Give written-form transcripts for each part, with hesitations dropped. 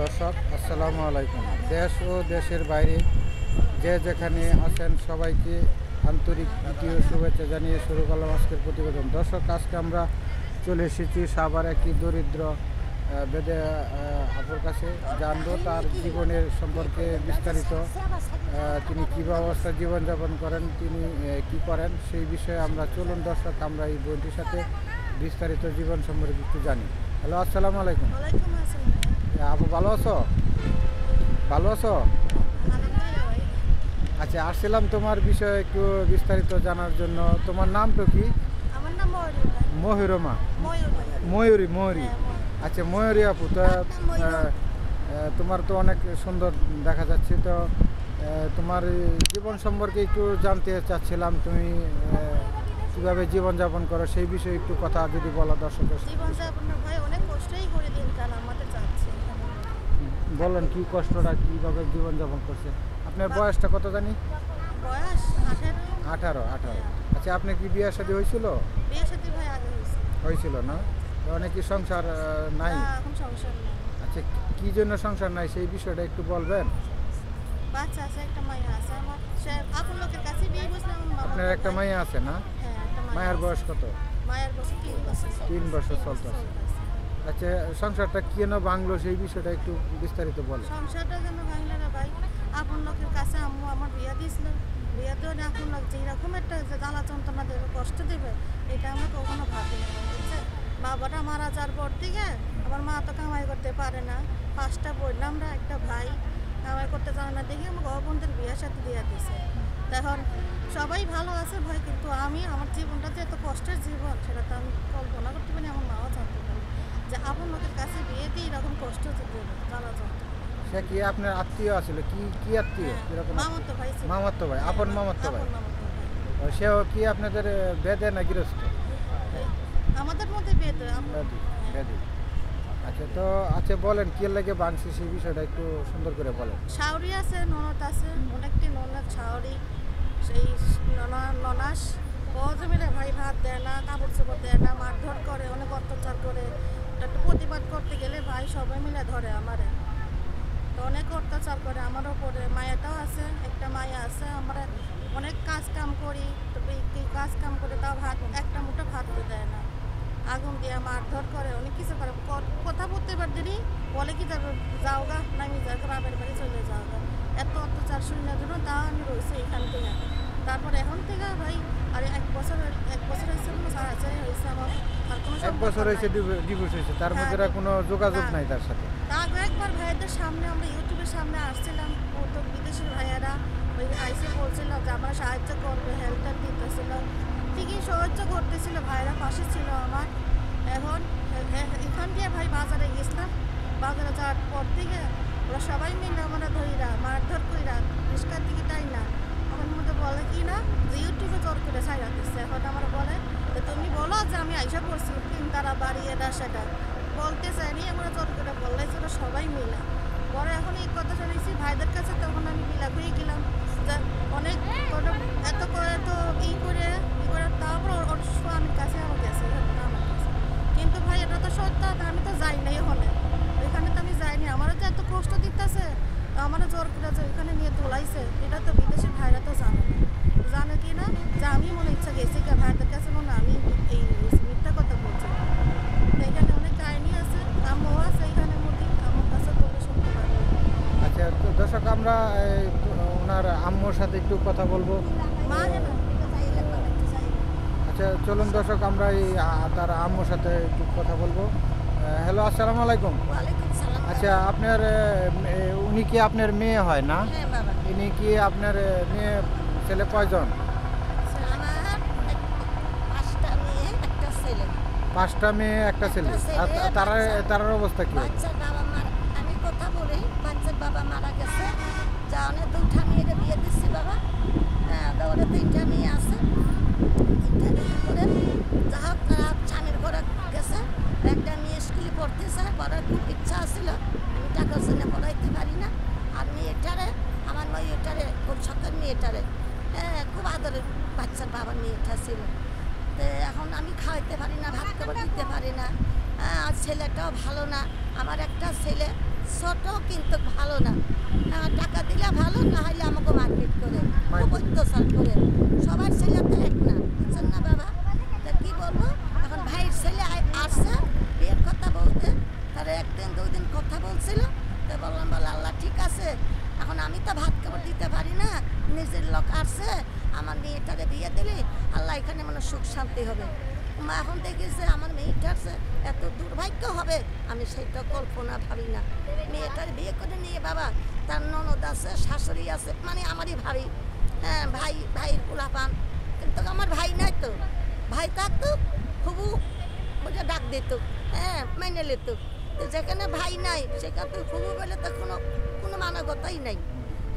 দর্শক, আসসালামু আলাইকুম। দেশ ও দেশের বাইরে যে যেখানে আছেন সবাইকে আন্তরিক দ্বিতীয় শুভেচ্ছা জানিয়ে শুরু করলাম আজকের প্রতিবেদন। দর্শক, আজকে আমরা চলে এসেছি সাভার একটি দরিদ্র বেদে আপুর কাছে। জানবো তার জীবনের সম্পর্কে বিস্তারিত, তিনি কীভাবে অবস্থায় জীবনযাপন করেন, তিনি কি করেন সেই বিষয়ে আমরা চলুন দর্শক, আমরা এই বোনটির সাথে বিস্তারিত জীবন সম্পর্কে একটু জানি। হ্যালো, আসসালামু আলাইকুম। আপু ভালো আছো? ভালো আছো? আচ্ছা, আসছিলাম তোমার বিষয়ে একটু বিস্তারিত জানার জন্য। তোমার নাম তো কি? আমার নাম মহিরমা। ময়ূরী। ময়ূরী। আচ্ছা ময়ূরী আপু, তো তোমার তো অনেক সুন্দর দেখা যাচ্ছে। তো তোমার জীবন সম্পর্কে একটু জানতে চাচ্ছিলাম, তুমি কীভাবে জীবনযাপন করো সেই বিষয়ে একটু কথা যদি বলো দর্শকের। জীবনযাপন ভাই অনেক কষ্টই করে দিনকাল আমাদের যাচ্ছে। বলেন কি কষ্টটা, কীভাবে জীবনযাপন করছে। আপনার বয়সটা কত জানি? বয়স 18। 18। আচ্ছা, আপনি কি বিয়ে শাদী হয়েছিল? বিয়ে শাদী ভাই আগে হয়েছিল না? অনেকই সংসার নাই? এখন সংসার নেই। আচ্ছা, কি জন্য সংসার নাই সেই বিষয়টা একটু বলবেন? বাচ্চা আছে, একটা মাইয়া আছে আমার। সে আপন লোকের কাছে বিয়ে বসলাম। আপনার একটা মাইয়া আছে না? হ্যাঁ, একটা মায়ের বয়স কত? মায়ের বয়স 3 বছর। 3 বছর চলতেছে। আচ্ছা, সংসারটা কেন ভাঙলো সেই বিষয়টা একটু বিস্তারিত বলেন। সংসারটা যেন ভাঙলে না ভাই, আপন লোকের কাছে আম্মু আমার বিয়ে দিয়েছিল। বিয়ে দিয়ে আপন লোক যেরকম একটা জ্বালা যন্ত্রণা দেবে, কষ্ট দেবে, এটা আমরা কখনো ভাবিনি, বুঝছে। বাবাটা মারা যাওয়ার পর থেকে আমার মা তো কামাই করতে পারে না। 5টা বোন, আমরা একটা ভাই, কামাই করতে জানে না দেখে আমাকে বোনদের বিয়ের সাথে দিয়ে দিয়েছে। তখন সবাই ভালো আছে ভাই, কিন্তু আমি আমার জীবনটা যে এত কষ্টের জীবন সেটা তো আমি কল্পনা করতে পারি, আমার মাও জানতে পারি যে আপন লোকের কাছে বিয়ে দিয়ে এরকম কষ্ট দেবে, জ্বালা যন্ত্রণা। সে কি আপনার আত্মীয় আছিল? কি আত্মীয়? কিরকম? মামাতো ভাই ছিল। মামাতো ভাই, আপন মামাতো ভাই। সেও কি আপনাদের বেদে না গৃহস্থ? আমাদের মধ্যে বেদ বেদে। আচ্ছা, তো আচ্ছা বলেন কি লাগে বাংশি সেই বিষয়টা একটু সুন্দর করে বলেন। শাওরি আছে, ননদ আছে, অনেকটি ননদ শাওরি। সেই ননাস বহুত মিলে ভাই ভাত দেয় না, কাপড় চোপড় দেয় না, মারধর করে, অনেক অত্যাচার করে। একটু প্রতিবাদ করতে গেলে ভাই সবাই মিলে ধরে আমারে, তো অনেক অত্যাচার করে আমার ওপরে। মায়াটাও আছে, একটা মায়া আছে। আমরা অনেক কাজ কাম করি, তো কাজ কাম করে তাও ভাত, একটা মুঠো ভাত দেয় না। আগুন দিয়ে মারধর করে, অনেক কিছু করে। কথা বলতে পারতেনি, বলে কি যাও গা, নামি যাও গা, বাপের বাড়ি চলে যাও গা। এত অত্যাচার শূন্যের জন্য তা আমি রয়েছি এখান থেকে। তারপর এখন থেকে ভাই আর এক বছর হয়েছে, কোনো সাহায্যই হয়েছে আমার। আর কোনো 1 বছর হয়েছে ডিভোর্স হয়েছে, তার মধ্যে কোনো যোগাযোগ নাই তার সাথে? আগে একবার ভাইয়াদের সামনে, আমরা ইউটিউবের সামনে আসছিলাম, তো বিদেশের ভাইয়ারা ওই আইসে বলছিল যে আমরা সাহায্য করবে, হেল্প দিতেছিল, ঠিকই সাহায্য করতেছিল, ভাইরা পাশে ছিল আমার। এখন এখান দিয়ে ভাই বাজারে গেছিলাম, বাজারে যাওয়ার পর থেকে ওরা সবাই মিলে আমরা ধরিরা মারধর কইরা রিস্কার দিকে তাই না আমার মধ্যে বলে কি না যে ইউটিউবে জোর করে ছাইরা দিচ্ছে। এখন আমার বলে যে তুমি বলো যে আমি আইসা করছি, তারা বাড়ি এটা সেটা বলতে চাইনি, আমরা জোর করে বললাই ছিল সবাই মিলা। পরে এখন এই কথা শুনেছি ভাইদের কাছে, তখন আমি মিলা হয়ে গেলাম যে অনেক এত করে তো ই করে তারপর ওর স্বামীর কাছে আমার গেছে আমার কাছে। কিন্তু ভাই এটা তো সত্য, আমি তো যাই নাই ওইখানে তো আমি যাইনি। আমারও যে এত কষ্ট দিতেছে, আমারও জোর করে যে ওইখানে নিয়ে তোলাইছে, এটা তো বিদেশের ভাইরা তো জানে কি না যে আমি মনে ইচ্ছা গেছি কে ভাইদের কাছে, মনে আমি এই মিথ্যা কথা বলছি। এখানে অনেক কাহিনী আছে, আম্মুও আছে এখানে মধ্যে, আমার কাছে বলে শুনতে পারবে। আচ্ছা, তো দর্শক আমরা ওনার আম্মুর সাথে একটু কথা বলবো। মা যেন আচ্ছা চলুন দর্শক, আমরা এই তার আম্মুর সাথে একটু কথা বলবো। হ্যালো, আসসালামু আলাইকুম। আচ্ছা, আপনার উনি কি আপনার মেয়ে হয় না? ইনি কি আপনার মেয়ে ছেলে কয়জন? 5টা মেয়ে একটা ছেলে। আর তার অবস্থা কি? আমি কথা বলি, বাচ্চার বাবা মারা গেছে, যা অনেক 2টা মেয়ের বিয়ে দিচ্ছি বাবা। ওরা 3টা মেয়ে আছে। 3টা বিয়ে করে যা হোক তারা স্বামীর ঘরে গেছে। একটা মেয়ে স্কুলে পড়তেছে, পড়ার খুব ইচ্ছা ছিল, আমি টাকার জন্য পড়াইতে পারি না। আর মেয়েটারে, আমার মেয়েটারে, খুব শখের মেয়েটারে, খুব আদরের বাচ্চার বাবার মেয়েটা ছিল। তো এখন আমি খাওয়াইতে পারি না, ভাত খাবার দিতে পারি না। আর ছেলেটাও ভালো না, আমার একটা ছেলে ছোট কিন্তু ভালো না, টাকা দিলে ভালো, না হলে আমাকে মারপিট করে, খুব অত্যাচার করে। সবার ছেলে তো এক না, বুঝছেন না বাবা? তা কি বলবো, এখন ভাইয়ের ছেলে আসছে বিয়ের কথা বলতে, তারা একদিন দুদিন কথা বলছিল, তো বললাম বলে আল্লাহ ঠিক আছে, এখন আমি তো ভাত খাবার দিতে পারি না, নিজের লোক আসছে, আমার মেয়েটারে বিয়ে দিলে আল্লাহ এখানে মানে সুখ শান্তি হবে। মা এখন দেখেছে আমার মেয়েটার যে এত দুর্ভাগ্য হবে, আমি সেইটা কল্পনা ভাবি না। মেয়েটার বিয়ে করে নিয়ে বাবা, তার ননদ আছে, শাশুড়ি আছে, মানে আমারই ভাবি, হ্যাঁ ভাইয়ের পোলাপান, কিন্তু আমার ভাই নাই তো, ভাই থাকতো খুবু ওটা ডাক দিত, হ্যাঁ মেনে নিত। তো যেখানে ভাই নাই সেখানে তো খুবু বলে তো কোনো মানবতাই নাই।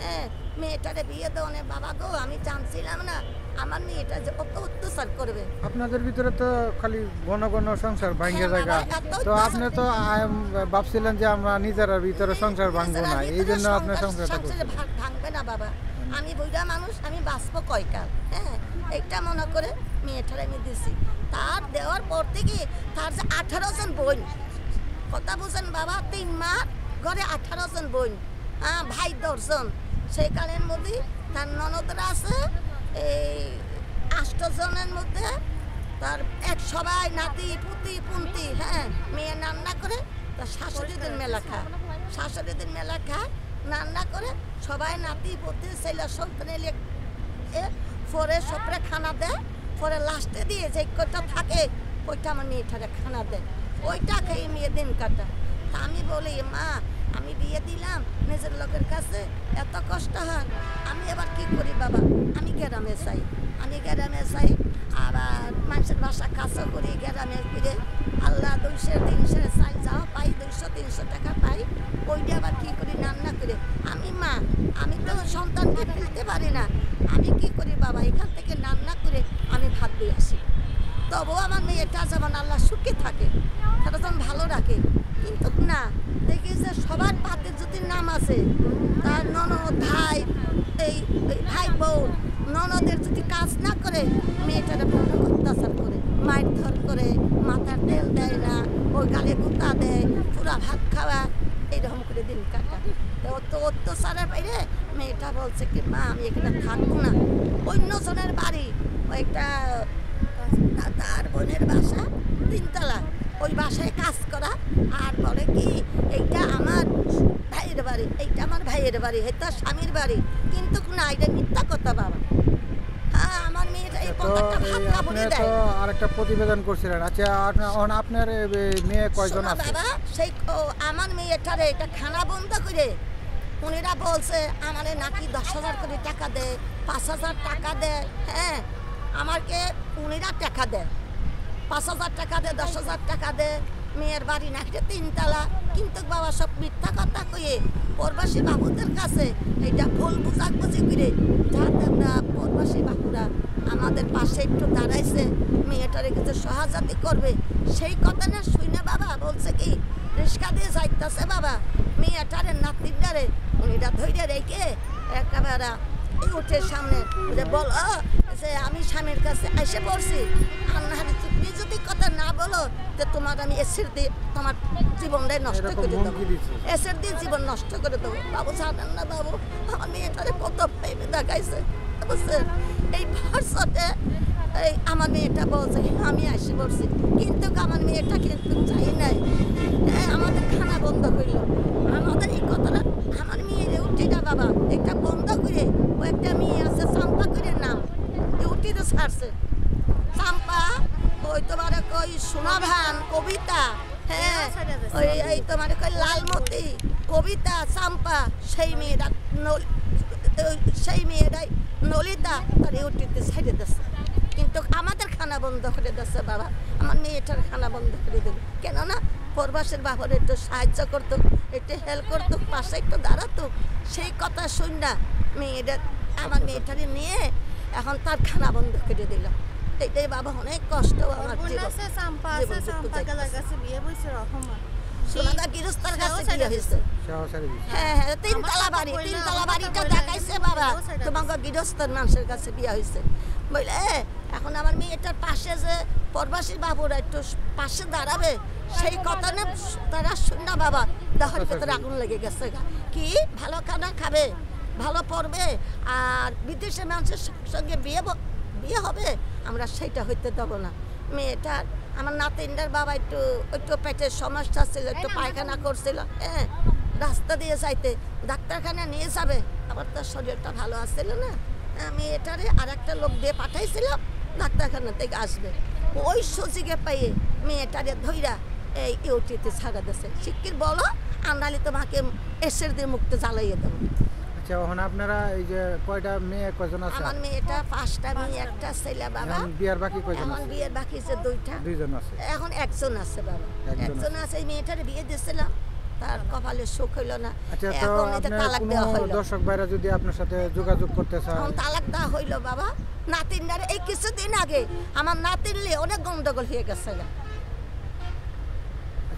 হ্যাঁ মেয়েটারে বিয়ে দেওয়ানে বাবা গো, আমি জানছিলাম না আমার মেয়েটা যে কত অত্যাচার করবে। আপনাদের ভিতরে তো খালি ঘন ঘন সংসার ভাঙ্গে হ্যাঁ জায়গা, বাবা, এত তো আপনি তো ভাবছিলেন যে আমরা নিজেরা ভিতরে সংসার ভাঙবো না, এই জন্য আপনার সংসারটা করছেন। ভাঙবে না বাবা, আমি বুড়া মানুষ, আমি বাঁচবো কয়কাল, হ্যাঁ এইটা মনে করে মেয়েটারে আমি দিছি। তার দেওয়ার পর থেকে তার যে 18 জন বোন, কথা বুঝেন বাবা, 3 মাস ঘরে 18 জন বোন, হ্যাঁ ভাই 10 জন, সেই কালের মধ্যে তার ননদরা আছে এই 8 জনের মধ্যে, তার এক সবাই নাতি পুতি পুন্তি, হ্যাঁ মেয়ে রান্না করে তার শাশুড়িদের মেলা খায়, শাশুড়িদের মেলা খায় রান্না করে সবাই নাতি পুতি ছেলে সন্তান এলে পরে সপরে খানা দেয়, পরে লাস্টে দিয়ে যে কটা থাকে ওইটা আমার মেয়েটারে খানা দেয়, ওইটা খেয়ে মেয়ে দিন কাটা। তা আমি বলি মা আমি বিয়ে দিলাম নিজের লোকের কাছে, এত কষ্ট হয়, আমি এবার কি করি বাবা, আমি গ্রামে চাই, আমি গ্রামে চাই, আবার মানুষের বাসা কাছে করি গ্রামে ফিরে, আল্লাহ 200-300 চাই যাও পাই, 200-300 টাকা পাই, ওইটা আবার কি করি রান্না করে। আমি মা, আমি তো সন্তানকে ফেলতে পারি না, আমি কি করি বাবা, এখান থেকে রান্না করে আমি ভাত দিয়ে আসি, তবুও আমার মেয়েটা যেমন আল্লাহ সুখে থাকে, তারা যেমন ভালো রাখে। কিন্তু না, দেখি যে সবার পাতে যদি নাম আছে, তার ননদ ভাই, এই ভাই বউ ননদের যদি কাজ না করে মেয়েটারা বড় অত্যাচার করে, মায়ের ধর করে, মাথার তেল দেয় না, ওই গালে গুতা দেয়, পুরা ভাত খাওয়া, এইরকম করে দিন কাটা। তো অত্যাচারের বাইরে মেয়েটা বলছে কি মা আমি এখানে থাকবো না, অন্যজনের বাড়ি, ওইটা তার বোনের বাসা 3 তলা, ওই বাসায় কাজ করা, আর বলে কি এইটা আমার ভাইয়ের বাড়ি, এইটা আমার ভাইয়ের বাড়ি, এটা স্বামীর বাড়ি, কিন্তু না এটা মিথ্যা কথা বাবা। হ্যাঁ আমার মেয়েটা এই তো পকেটটা ভাত আপনি কাপড়ে তো দেয়। আরেকটা প্রতিবেদন করছিলেন, আচ্ছা আপনার মেয়ে কয়জন শোনো আছে? বাবা, সেই আমার মেয়েটারে এটা খানা বন্ধ করে উনিরা বলছে আমারে নাকি 10,000 করে টাকা দেয়, 5,000 টাকা দেয়, হ্যাঁ আমাকে উনিরা টাকা দেয়, 5,000 টাকা দেয়, 10,000 টাকা দেয়, মেয়ের বাড়ি নাকি 3 তলা, কিন্তু বাবা সব মিথ্যা কথা কয়ে প্রবাসী বাবুদের কাছে এটা ভুল বুঝাবুঝি করে, যাতে আমরা প্রবাসী বাবুরা আমাদের পাশে একটু দাঁড়াইছে, মেয়েটারে কিছু সহযোগিতা করবে, সেই কথা না শুনে বাবা বলছে কি রিক্সা দিয়ে যাইতেছে বাবা, মেয়েটারে নাতিটারে উনিরা ধৈর্য রেখে একেবারে এই উঠে সামনে যে বল যে আমি স্বামীর কাছে এসে পড়ছি, আর না হলে তুমি যদি কথা না বলো যে তোমার আমি এসের দিয়ে তোমার জীবনটাই নষ্ট এরকম করে দেবো, হুমকি দিচ্ছে? এসের দিয়ে জীবন নষ্ট করে দেবো। বাবু জানেন না বাবু, আমার মেয়েটারে কত ভেবে দেখাইছে বুঝছেন, এই ভরসাতে এই আমার মেয়েটা বলছে আমি এসে পড়ছি, কিন্তু আমার মেয়েটা কিন্তু চাই নাই, আমাদের খানা বন্ধ করলো, আমাদের এই কথাটা আমার মেয়ের উঠিটা বাবা একটা বন্ধ করে, ও একটা মেয়ে আছে চাম্পা করে নাম, উঠি তো ছাড়ছে চাম্পা, ওই তোমার ওই সোনাভান কবিতা, হ্যাঁ ওই এই তোমার ওই লালমতি কবিতা চাম্পা, সেই মেয়েরা সেই মেয়েরাই নলিতা তার ইউটিতে ছেড়ে দিচ্ছে, কিন্তু আমাদের খানা বন্ধ করে দিচ্ছে বাবা, আমার মেয়েটার খানা বন্ধ করে দেবে, কেননা প্রবাসের বাবার একটু সাহায্য করতো, একটু হেল্প করতো, পাশে একটু দাঁড়াতো, সেই কথা শুন না মেয়েটা আমার মেয়েটারে নিয়ে এখন তার খানা বন্ধ করে দিল, এটাই বাবা অনেক কষ্ট আমার জীবন। সোনাদা গৃহস্থের কাছে বিয়ে হয়েছে, সহসারী বিষয়। হ্যাঁ হ্যাঁ 3 তলা বাড়ি, 3 তলা বাড়িটা দেখাইছে বাবা, তোমাকে গৃহস্থের মানুষের কাছে বিয়ে হয়েছে বলে, এখন আমার মেয়েটার পাশে যে প্রবাসী বাবুরা একটু পাশে দাঁড়াবে, সেই কথা না তারা শুননা বাবা দেহের ভেতরে আগুন লেগে গেছে গা। কি ভালো খানা খাবে, ভালো পড়বে, আর বিদেশে মানুষের সঙ্গে বিয়ে হবে, আমরা সেইটা হইতে দেবো না। মেয়েটার আমার নাতিনটার বাবা একটু একটু পেটের সমস্যা ছিল, একটু পায়খানা করছিল, হ্যাঁ, রাস্তা দিয়ে যাইতে ডাক্তারখানা নিয়ে যাবে, আবার তার শরীরটা ভালো আসছিল না, মেয়েটারে আর একটা লোক দিয়ে পাঠাইছিলাম ডাক্তারখানা থেকে আসবে, ওই সুযোগে পাইয়ে মেয়েটারে ধইরা এই ইউটিতে ছাড়া দিয়েছে। শিক্ষির বলো আন্দালি তোমাকে এসের দিয়ে মুক্ত জ্বালাইয়ে দেবো। আচ্ছা, এখন আপনারা এই যে কয়টা মেয়ে কয়জন আছে? আমার মেয়েটা 5টা মেয়ে, একটা ছেলে বাবা। এখন বিয়ার বাকি কয়জন এখন আছে? বিয়ের বাকি আছে 2টা। 2জন আছে। এখন একজন আছে বাবা, একজন আছে। এই মেয়েটার বিয়ে দিয়েছিলাম, তার কপালে সুখ হইল না, আচ্ছা, তো এখন এটা আপনার তালাক কোনো দেওয়া হইল। দর্শক ভাইরা যদি আপনার সাথে যোগাযোগ করতে চায়? এখন তালাক দেওয়া হইল বাবা। নাতিনটার এই কিছুদিন আগে আমার নাতিন নিয়ে অনেক গন্ডগোল হয়ে গেছে গা।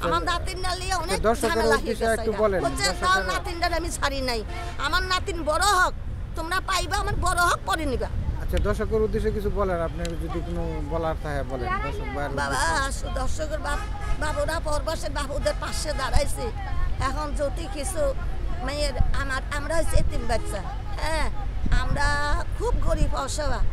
আমার নাতিনটা নিয়ে অনেক দর্শকের ঝামেলা হয়ে উদ্দেশ্যে গেছে একটু গা। বলেন, বলছে, দর্শকের- তাও নাতিনটার আমি ছাড়ি নাই, আমার নাতিন বড় হোক, তোমরা পাইবা, আমার বড় হোক পরে নিবা। আচ্ছা, দর্শকের উদ্দেশ্যে কিছু বলেন, আপনি যদি কোনো বলার থাকে বলেন দর্শক ভাইয়ের বাবা উদ্দেশ্যে। দর্শকের বাবুরা পরবাসের বাবুদের পাশে দাঁড়াইছে। এখন যদি কিছু মেয়ের আমরা হচ্ছে এতিম বাচ্চা, হ্যাঁ, আমরা খুব গরিব অসহায়,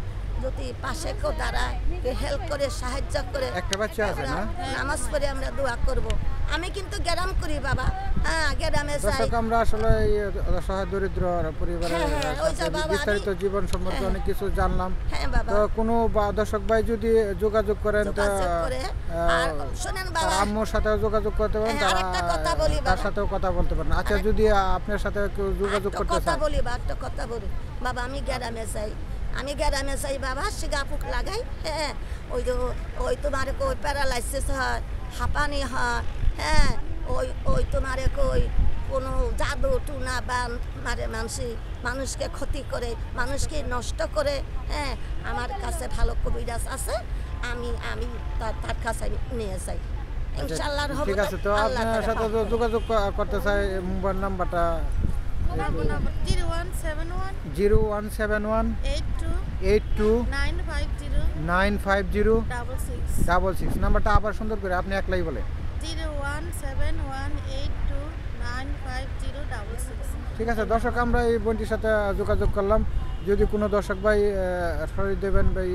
যদি পাশে কেউ দাঁড়ায়, হেল্প করে, সাহায্য করে, একটা বাচ্চা আছে আমরা না? নামাজ পড়ে আমরা দোয়া করব। আমি কিন্তু গ্রাম করি বাবা, হ্যাঁ, গ্রামে যাই। দর্শক, আমরা আসলে এই অসহায় দরিদ্র পরিবারের হ্যাঁ, হ্যাঁ, ওই যে সাথে বাবা, বিস্তারিত জীবন সম্পর্কে হ্যাঁ। অনেক কিছু জানলাম। হ্যাঁ বাবা, তো কোনো দর্শক ভাই যদি যোগাযোগ করেন, তো যোগাযোগ করে। আর শোনেন তার বাবা, আম্মুর সাথে যোগাযোগ করতে পারেন, হ্যাঁ, আরেকটা কথা বলি তার বাবা। সাথেও কথা বলতে পারেন। আচ্ছা, যদি আপনার সাথে কেউ যোগাযোগ একটা করতে কথা চায়? বলি বা একটা কথা বলি বাবা, আমি গ্রামে যাই বাবা, সিগাপুক লাগাই, হ্যাঁ, ওই তোমার কই প্যারালাইসিস হয়, হাঁপানি হয়, হ্যাঁ, ওই তোমার কই কোনো জাদু টুনা বা মারে মানুষকে ক্ষতি করে, মানুষকে নষ্ট করে, হ্যাঁ, আমার কাছে ভালো কবিরাজ আছে, আমি তার কাছে নিয়ে যাই, ইনশাআল্লাহর হবে। ঠিক আছে, তো আপনার সাথে তো যোগাযোগ করতে চাই, মোবাইল নাম্বারটা বাবু নাম্বার 0171 0171 82 82 950 950 66 66। নাম্বারটা আবার সুন্দর করে আপনি একলাই বলে। 0171 82 950 66। ঠিক আছে দর্শক, আমরা এই বোনটির সাথে যোগাযোগ করলাম। যদি কোনো দর্শক ভাই শরীর দেবেন ভাই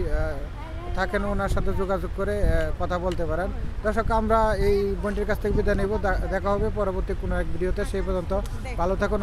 থাকেন, ওনার সাথে যোগাযোগ করে কথা বলতে পারেন। দর্শক, আমরা এই বোনটির কাছ থেকে বিদায় নেব। দেখা হবে পরবর্তী কোনো এক ভিডিওতে। সেই পর্যন্ত ভালো থাকুন।